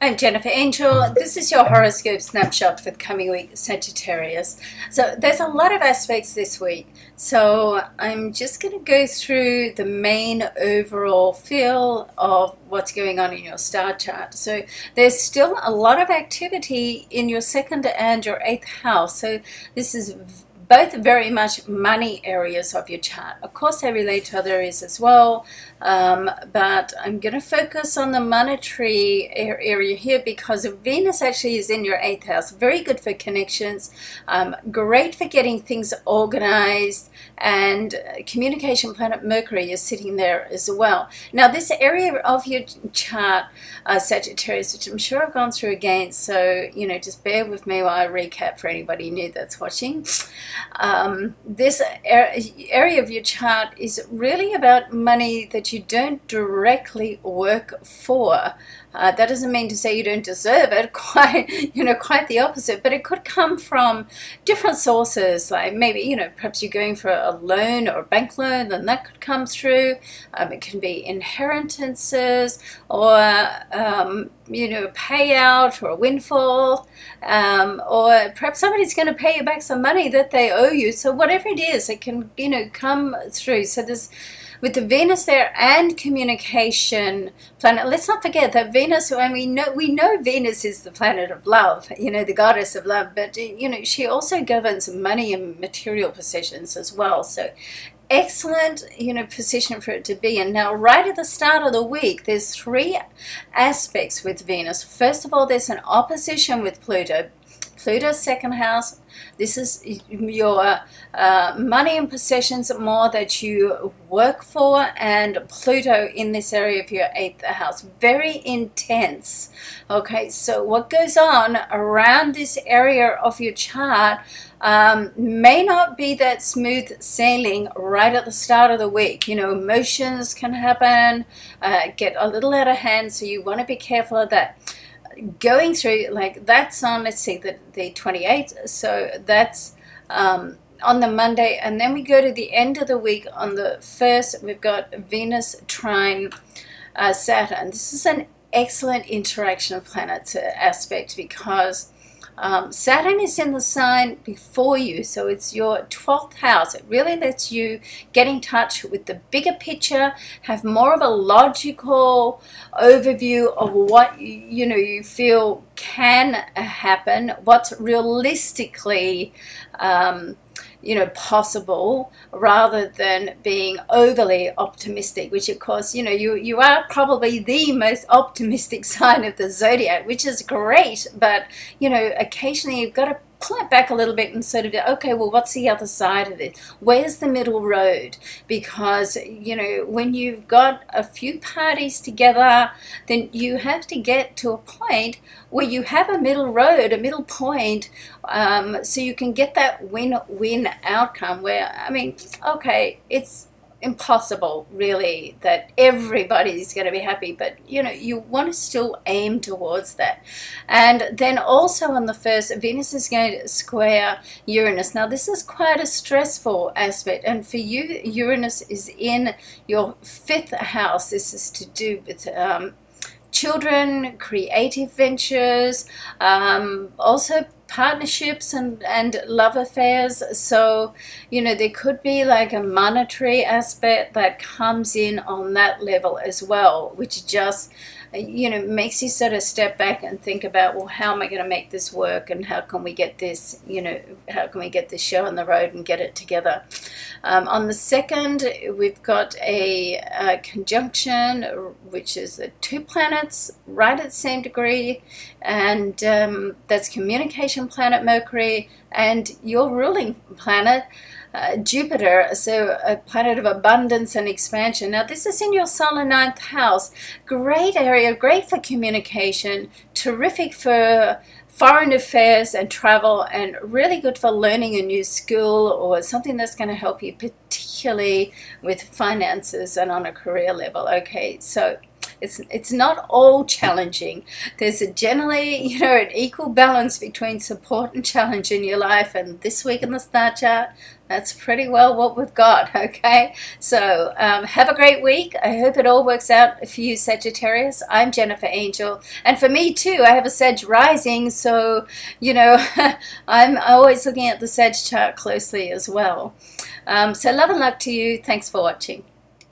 I'm Jennifer Angel. This is your horoscope snapshot for the coming week, Sagittarius. So there's a lot of aspects this week. So I'm just going to go through the main overall feel of what's going on in your star chart. So there's still a lot of activity in your second and your eighth house. So this is both very much money areas of your chart. Of course, they relate to other areas as well, but I'm going to focus on the monetary area here because Venus actually is in your eighth house. Very good for connections, great for getting things organized, and communication planet Mercury is sitting there as well. Now, this area of your chart, Sagittarius, which I'm sure I've gone through again, so, just bear with me while I recap for anybody new that's watching. This area of your chart is really about money that you don't directly work for. That doesn't mean to say you don't deserve it, quite the opposite, but it could come from different sources, like maybe, perhaps you're going for a loan or a bank loan, then that could come through. It can be inheritances or, payout or a windfall, or perhaps somebody's going to pay you back some money that they owe you. So whatever it is, it can, come through. So there's, with the Venus there and communication planet, let's not forget that Venus, and we know Venus is the planet of love, the goddess of love, but she also governs money and material possessions as well. So excellent position for it to be in. Now, right at the start of the week, there's three aspects with Venus. First of all, there's an opposition with Pluto. Pluto's second house. This is your money and possessions more that you work for, and Pluto in this area of your eighth house. Very intense. Okay, so what goes on around this area of your chart may not be that smooth sailing right at the start of the week. Emotions can happen, get a little out of hand, so you want to be careful of that. Going through, like, that's on, let's see, the 28th, so that's on the Monday, and then we go to the end of the week on the 1st. We've got Venus trine Saturn. This is an excellent interaction planet aspect because Saturn is in the sign before you, so it's your 12th house. It really lets you get in touch with the bigger picture, have more of a logical overview of what you feel can happen, what's realistically possible, rather than being overly optimistic, which of course, you are probably the most optimistic sign of the zodiac, which is great, but occasionally you've got to pull it back a little bit and sort of, okay, well, what's the other side of this? Where's the middle road? Because, when you've got a few parties together, then you have to get to a point where you have a middle road, a middle point, so you can get that win-win outcome where, okay, it's impossible really that everybody's going to be happy, but you want to still aim towards that. And then also on the 1st, Venus is going to square Uranus. Now this is quite a stressful aspect, and for you, Uranus is in your 5th house. This is to do with children, creative ventures, also partnerships and love affairs. So there could be like a monetary aspect that comes in on that level as well, which just makes you sort of step back and think about, well, how am I going to make this work, and how can we get this how can we get this show on the road and get it together. On the 2nd, we've got a conjunction, which is the two planets right at the same degree, and that's communication planet Mercury and your ruling planet Jupiter, so a planet of abundance and expansion. Now this is in your solar 9th house. Great area, great for communication, terrific for foreign affairs and travel, and really good for learning a new skill or something that's going to help you, particularly with finances and on a career level. Okay, so It's not all challenging. There's a generally, you know, an equal balance between support and challenge in your life, and this week in the star chart, that's pretty well what we've got, okay? So have a great week. I hope it all works out for you, Sagittarius. I'm Jennifer Angel, and for me too, I have a Sag rising, so, you know, I'm always looking at the Sag chart closely as well. So love and luck to you. Thanks for watching.